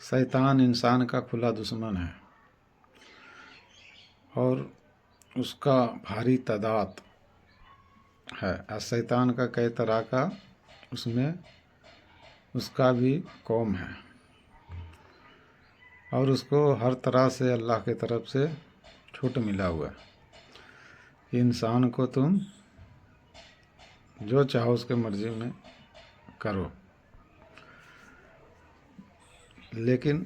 शैतान इंसान का खुला दुश्मन है और उसका भारी तादाद है। और शैतान का कई तरह का उसमें उसका भी कौम है और उसको हर तरह से अल्लाह की तरफ से छूट मिला हुआ है कि इंसान को तुम जो चाहो उसके मर्जी में करो। लेकिन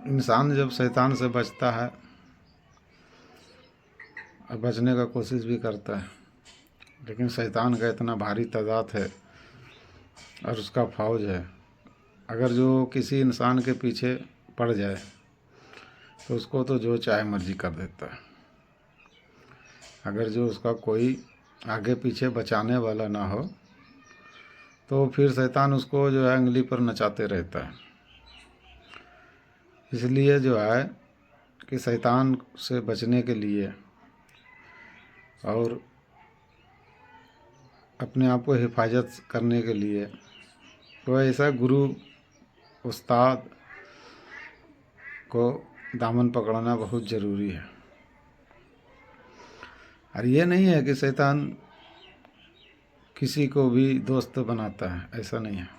इंसान जब शैतान से बचता है और बचने का कोशिश भी करता है, लेकिन शैतान का इतना भारी तादाद है और उसका फौज है, अगर जो किसी इंसान के पीछे पड़ जाए तो उसको तो जो चाहे मर्जी कर देता है। अगर जो उसका कोई आगे पीछे बचाने वाला ना हो तो फिर शैतान उसको जो है अंगली पर नचाते रहता है। इसलिए जो है कि शैतान से बचने के लिए और अपने आप को हिफाजत करने के लिए तो ऐसा गुरु उस्ताद को दामन पकड़ना बहुत ज़रूरी है। और ये नहीं है कि शैतान किसी को भी दोस्त बनाता है, ऐसा नहीं है।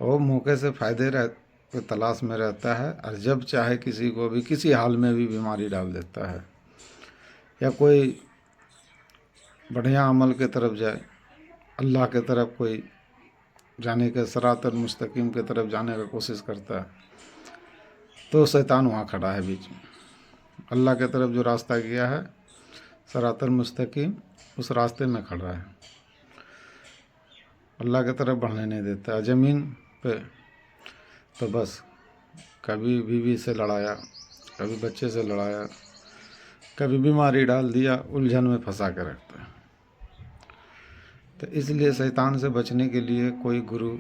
वो मौके से फ़ायदे के तलाश में रहता है और जब चाहे किसी को भी किसी हाल में भी बीमारी डाल देता है या कोई बढ़िया अमल के तरफ जाए, अल्लाह के तरफ कोई जाने के सिरातल मुस्तकीम के तरफ जाने का कोशिश करता है तो शैतान वहाँ खड़ा है बीच में। अल्लाह के तरफ जो रास्ता गया है सिरातल मुस्तकीम, उस रास्ते में खड़ा है, अल्लाह की तरफ बढ़ने नहीं देता है। ज़मीन पे तो बस कभी बीवी से लड़ाया, कभी बच्चे से लड़ाया, कभी बीमारी डाल दिया, उलझन में फंसा के रखता है। तो इसलिए शैतान से बचने के लिए कोई गुरु,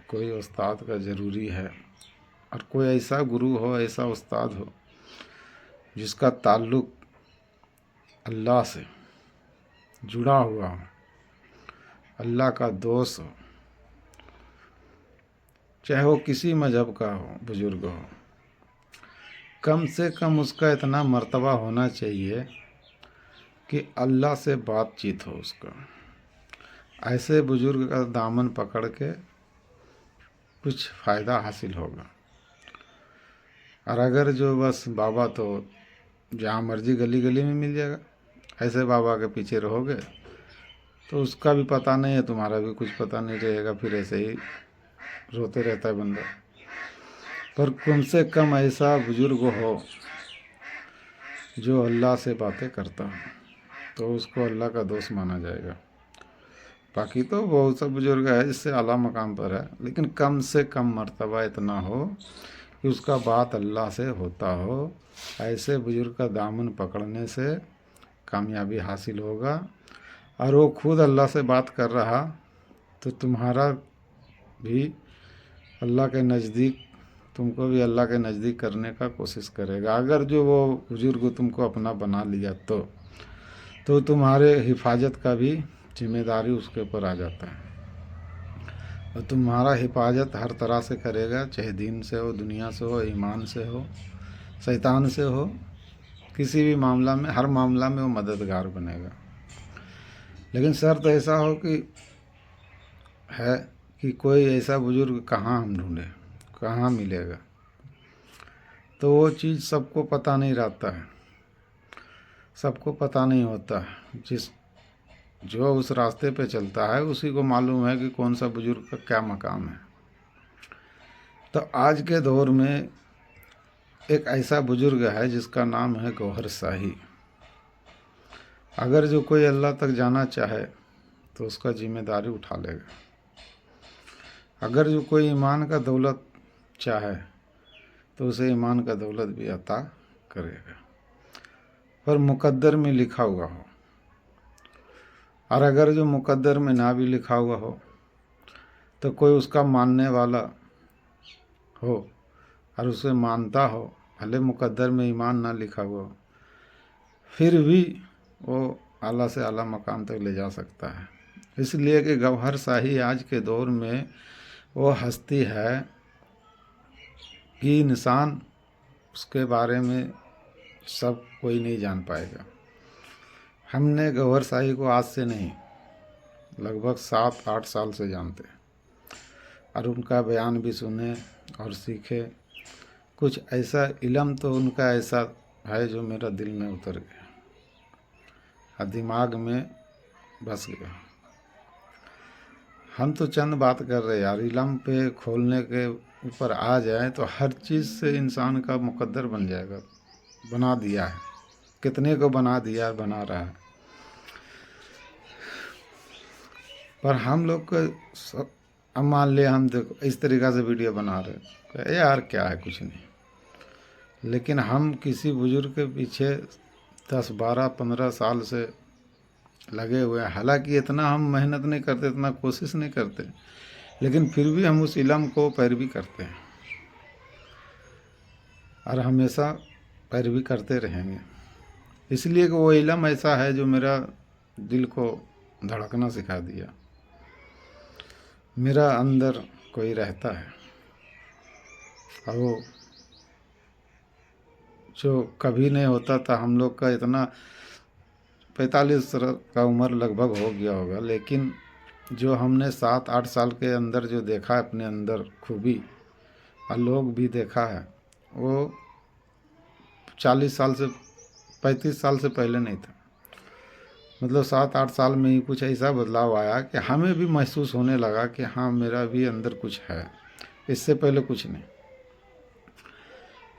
कोई उस्ताद का ज़रूरी है। और कोई ऐसा गुरु हो, ऐसा उस्ताद हो जिसका ताल्लुक़ अल्लाह से जुड़ा हुआ हो, अल्लाह का दोस्त हो, चाहे वो किसी मज़हब का हो, बुज़ुर्ग हो, कम से कम उसका इतना मर्तबा होना चाहिए कि अल्लाह से बातचीत हो उसका। ऐसे बुज़ुर्ग का दामन पकड़ के कुछ फ़ायदा हासिल होगा। और अगर जो बस बाबा तो जहाँ मर्जी गली गली में मिल जाएगा, ऐसे बाबा के पीछे रहोगे तो उसका भी पता नहीं है, तुम्हारा भी कुछ पता नहीं रहेगा, फिर ऐसे ही रोते रहता है बंदा। पर कम से कम ऐसा बुज़ुर्ग हो जो अल्लाह से बातें करता हो तो उसको अल्लाह का दोस्त माना जाएगा। बाकी तो बहुत सा बुज़ुर्ग है जिससे आला मकाम पर है, लेकिन कम से कम मर्तबा इतना हो कि उसका बात अल्लाह से होता हो। ऐसे बुज़ुर्ग का दामन पकड़ने से कामयाबी हासिल होगा। और वो खुद अल्लाह से बात कर रहा तो तुम्हारा भी अल्लाह के नज़दीक, तुमको भी अल्लाह के नज़दीक करने का कोशिश करेगा। अगर जो वो बुज़ुर्ग तुमको अपना बना लिया तो तुम्हारे हिफाजत का भी जिम्मेदारी उसके ऊपर आ जाता है और तुम्हारा हिफाजत हर तरह से करेगा, चाहे दीन से हो, दुनिया से हो, ईमान से हो, शैतान से हो, किसी भी मामला में, हर मामला में वो मददगार बनेगा। लेकिन शर्त ऐसा हो कि है कि कोई ऐसा बुज़ुर्ग कहाँ हम ढूंढें, कहाँ मिलेगा। तो वो चीज़ सबको पता नहीं रहता है, सबको पता नहीं होता। जो उस रास्ते पे चलता है उसी को मालूम है कि कौन सा बुज़ुर्ग का क्या मकाम है। तो आज के दौर में एक ऐसा बुज़ुर्ग है जिसका नाम है गौहर शाही। अगर जो कोई अल्लाह तक जाना चाहे तो उसका जिम्मेदारी उठा लेगा। अगर जो कोई ईमान का दौलत चाहे तो उसे ईमान का दौलत भी अता करेगा, पर मुकद्दर में लिखा हुआ हो। और अगर जो मुकद्दर में ना भी लिखा हुआ हो तो कोई उसका मानने वाला हो और उसे मानता हो, भले मुकद्दर में ईमान ना लिखा हुआ हो, फिर भी वो आला से आला मकाम तक ले जा सकता है। इसलिए कि गौहर शाही आज के दौर में वो हस्ती है की निशान उसके बारे में सब कोई नहीं जान पाएगा। हमने गौहर शाही को आज से नहीं, लगभग 7-8 साल से जानते और उनका बयान भी सुने और सीखे। कुछ ऐसा इल्म तो उनका ऐसा है जो मेरा दिल में उतर गया और दिमाग में बस गया। हम तो चंद बात कर रहे यार, इल्म पे खोलने के ऊपर आ जाए तो हर चीज़ से इंसान का मुकद्दर बन जाएगा। बना दिया है, कितने को बना दिया, बना रहा है। पर हम लोग को अब मान लिया हम देखो इस तरीक़ा से वीडियो बना रहे यार, क्या है, कुछ नहीं। लेकिन हम किसी बुजुर्ग के पीछे 10, 12, 15 साल से लगे हुए हैं। हालांकि इतना हम मेहनत नहीं करते, इतना कोशिश नहीं करते, लेकिन फिर भी हम उस इल्म को पैरवी करते हैं और हमेशा पैरवी करते रहेंगे। इसलिए कि वो इल्म ऐसा है जो मेरा दिल को धड़कना सिखा दिया। मेरा अंदर कोई रहता है और वो जो कभी नहीं होता था। हम लोग का इतना 45 का उम्र लगभग हो गया होगा, लेकिन जो हमने 7-8 साल के अंदर जो देखा है अपने अंदर खूबी और लोग भी देखा है, वो 40 साल से 35 साल से पहले नहीं था। मतलब 7-8 साल में ही कुछ ऐसा बदलाव आया कि हमें भी महसूस होने लगा कि हाँ, मेरा भी अंदर कुछ है, इससे पहले कुछ नहीं।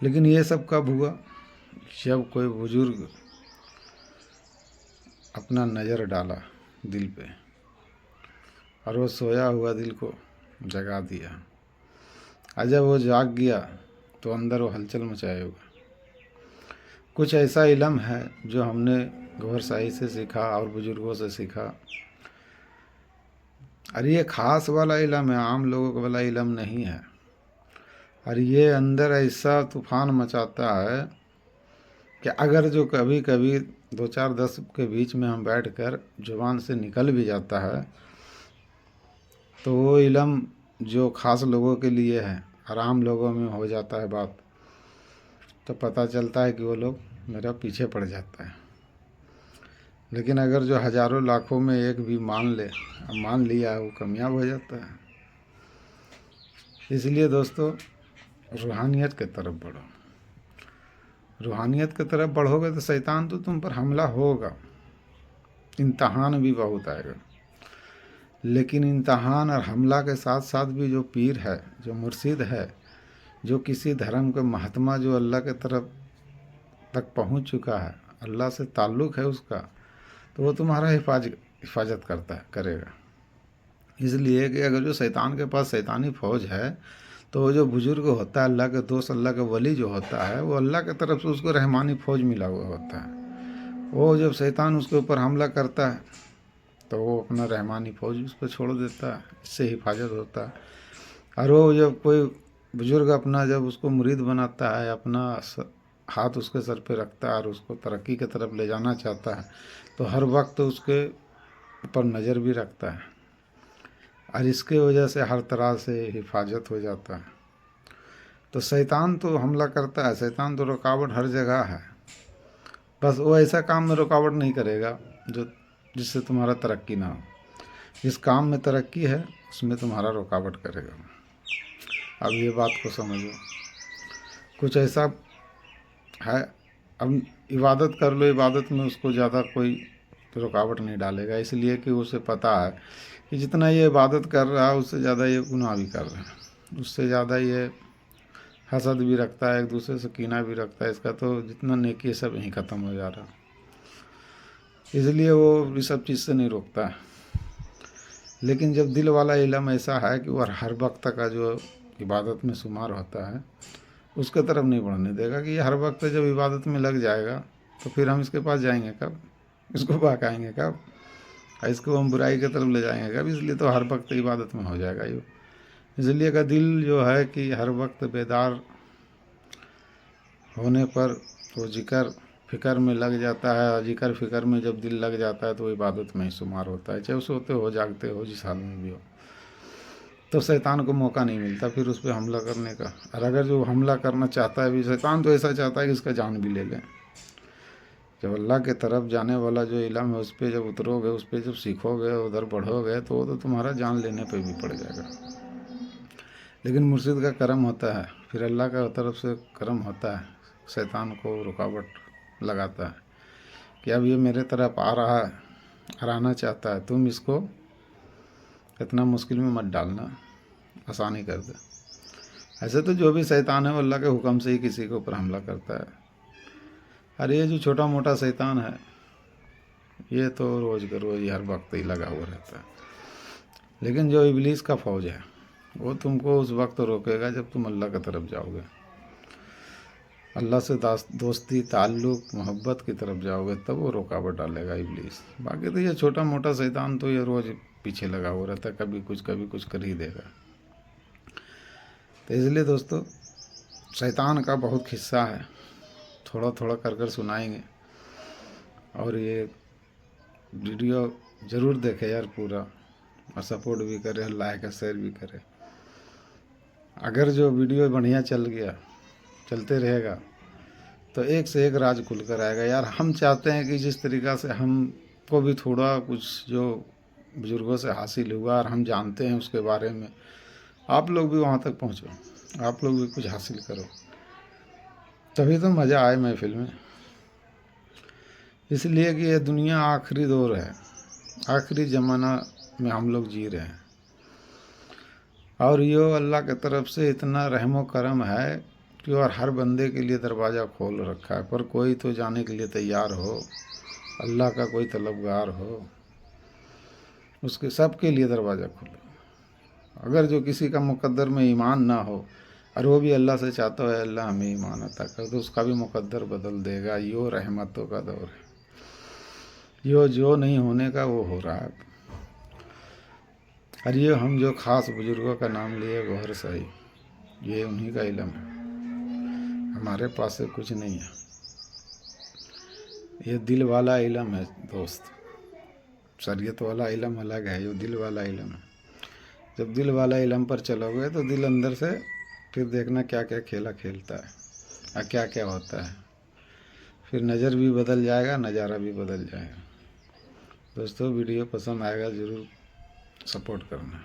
लेकिन ये सब कब हुआ? जब कोई बुजुर्ग अपना नज़र डाला दिल पे और वो सोया हुआ दिल को जगा दिया, और जब वो जाग गया तो अंदर वो हलचल मचाए हुआ। कुछ ऐसा इल्म है जो हमने गौहर शाही से सीखा और बुजुर्गों से सीखा। और ये ख़ास वाला इल्म है, आम लोगों वाला इल्म नहीं है। और ये अंदर ऐसा तूफ़ान मचाता है कि अगर जो कभी कभी 2-4-10 के बीच में हम बैठकर ज़ुबान से निकल भी जाता है तो वो इल्म जो ख़ास लोगों के लिए है और आम लोगों में हो जाता है बात, तो पता चलता है कि वो लोग मेरा पीछे पड़ जाता है। लेकिन अगर जो हज़ारों लाखों में एक भी मान लिया है, वो कामयाब हो जाता है। इसलिए दोस्तों, रूहानियत की तरफ बढ़ो। रूहानियत की तरफ बढ़ोगे तो शैतान तो तुम पर हमला होगा, इम्तहान भी बहुत आएगा। लेकिन इम्तहान और हमला के साथ साथ भी जो पीर है, जो मुर्शिद है, जो किसी धर्म के महात्मा जो अल्लाह के तरफ तक पहुंच चुका है, अल्लाह से ताल्लुक़ है उसका, तो वो तुम्हारा हिफाजत करेगा। इसलिए कि अगर जो शैतान के पास शैतानी फ़ौज है, तो वो जो बुज़ुर्ग होता है, अल्लाह के दोस्त, अल्लाह के वली जो होता है, वो अल्लाह की तरफ से उसको रहमानी फ़ौज मिला हुआ होता है। वो जब शैतान उसके ऊपर हमला करता है तो वो अपना रहमानी फ़ौज उस पर छोड़ देता है, इससे हिफाजत होता है। और वो जब कोई बुज़ुर्ग अपना जब उसको मुरीद बनाता है, अपना हाथ उसके सर पे रखता है और उसको तरक्की की तरफ ले जाना चाहता है, तो हर वक्त उसके ऊपर नज़र भी रखता है और इसके वजह से हर तरह से हिफाजत हो जाता है। तो शैतान तो हमला करता है, शैतान तो रुकावट हर जगह है। बस वो ऐसा काम में रुकावट नहीं करेगा जिससे तुम्हारा तरक्की ना हो। जिस काम में तरक्की है उसमें तुम्हारा रुकावट करेगा। अब ये बात को समझो। कुछ ऐसा है, अब इबादत कर लो, इबादत में उसको ज़्यादा कोई रुकावट नहीं डालेगा, इसलिए कि उसे पता है कि जितना ये इबादत कर रहा है उससे ज़्यादा ये गुनाह भी कर रहा है, उससे ज़्यादा ये हसद भी रखता है, एक दूसरे से कीना भी रखता है। इसका तो जितना नेकी है सब यहीं ख़त्म हो जा रहा, इसलिए वो इस सब चीज़ से नहीं रोकता है। लेकिन जब दिल वाला इल्म ऐसा है कि वो हर वक्त का जो इबादत में शुमार होता है, उसके तरफ नहीं बढ़ने देगा कि ये हर वक्त जब इबादत में लग जाएगा तो फिर हम इसके पास जाएंगे कब, इसको बहकाएंगे कब, इसको हम बुराई की तरफ ले जाएंगे कब। इसलिए तो हर वक्त इबादत में हो जाएगा ये। इसलिए का दिल जो है कि हर वक्त बेदार होने पर वो जिक्र फ़िक्र में लग जाता है, और जिक्र फ़िक्र में जब दिल लग जाता है तो वो इबादत में ही शुमार होता है, चाहे सोते हो जागते हो, जिस हाल में भी हो। तो शैतान को मौका नहीं मिलता फिर उस पर हमला करने का। और अगर जो हमला करना चाहता है भी, शैतान तो ऐसा चाहता है कि इसका जान भी ले लें। जब अल्लाह के तरफ जाने वाला जो इल्म है उस पर जब उतरोगे, उस पर जब सीखोगे, उधर बढ़ोगे, तो वो तो तुम्हारा जान लेने पे भी पड़ जाएगा। लेकिन मुर्शिद का करम होता है, फिर अल्लाह का तरफ से करम होता है, शैतान को रुकावट लगाता है कि अब ये मेरे तरफ आ रहा है और आना चाहता है, तुम इसको इतना मुश्किल में मत डालना, आसानी कर दे। ऐसे तो जो भी शैतान है वो अल्लाह के हुक्म से ही किसी के ऊपर हमला करता है। अरे ये जो छोटा मोटा शैतान है ये तो रोज़ का रोज़ ही हर वक्त ही लगा हुआ रहता है। लेकिन जो इब्लीस का फौज है वो तुमको उस वक्त रोकेगा जब तुम अल्लाह की तरफ जाओगे, अल्लाह से दोस्ती ताल्लुक़ मोहब्बत की तरफ जाओगे, तब वो रुकावट डालेगा इब्लीस। बाकी तो ये छोटा मोटा शैतान तो ये रोज़ पीछे लगा हुआ रहता है, कभी कुछ कर ही देगा। तो इसलिए दोस्तों शैतान का बहुत किस्सा है, थोड़ा थोड़ा कर सुनाएंगे। और ये वीडियो ज़रूर देखे यार पूरा, और सपोर्ट भी करे, लाइक और शेयर भी करे। अगर जो वीडियो बढ़िया चलते रहेगा तो एक से एक राज खुल कर आएगा यार। हम चाहते हैं कि जिस तरीक़ा से हमको भी थोड़ा कुछ जो बुज़ुर्गों से हासिल हुआ और हम जानते हैं उसके बारे में, आप लोग भी वहाँ तक पहुँचो, आप लोग भी कुछ हासिल करो, तभी तो मज़ा आए महफिल में। इसलिए कि ये दुनिया आखिरी दौर है, आखिरी ज़माना में हम लोग जी रहे हैं। और यो अल्लाह की तरफ से इतना रहमो करम है कि और हर बंदे के लिए दरवाज़ा खोल रखा है, पर कोई तो जाने के लिए तैयार हो, अल्लाह का कोई तलबगार हो, उसके सबके लिए दरवाज़ा खुला। अगर जो किसी का मुकद्दर में ईमान ना हो और वो भी अल्लाह से चाहता है अल्लाह हमें ईमान अता कर, तो उसका भी मुकद्दर बदल देगा। यो रहमतों का दौर है, यो जो नहीं होने का वो हो रहा है। और ये हम जो ख़ास बुज़ुर्गों का नाम लिए गौहर शाही, ये उन्हीं का इल्म है, हमारे पास से कुछ नहीं है। ये दिल वाला इल्म है दोस्त, शरीयत वाला इल्म अलग है, ये दिल वाला इल्म है। जब दिल वाला इल्म पर चलोगे तो दिल अंदर से फिर देखना क्या क्या खेला खेलता है और क्या क्या होता है, फिर नज़र भी बदल जाएगा, नज़ारा भी बदल जाएगा। दोस्तों वीडियो पसंद आएगा ज़रूर सपोर्ट करना।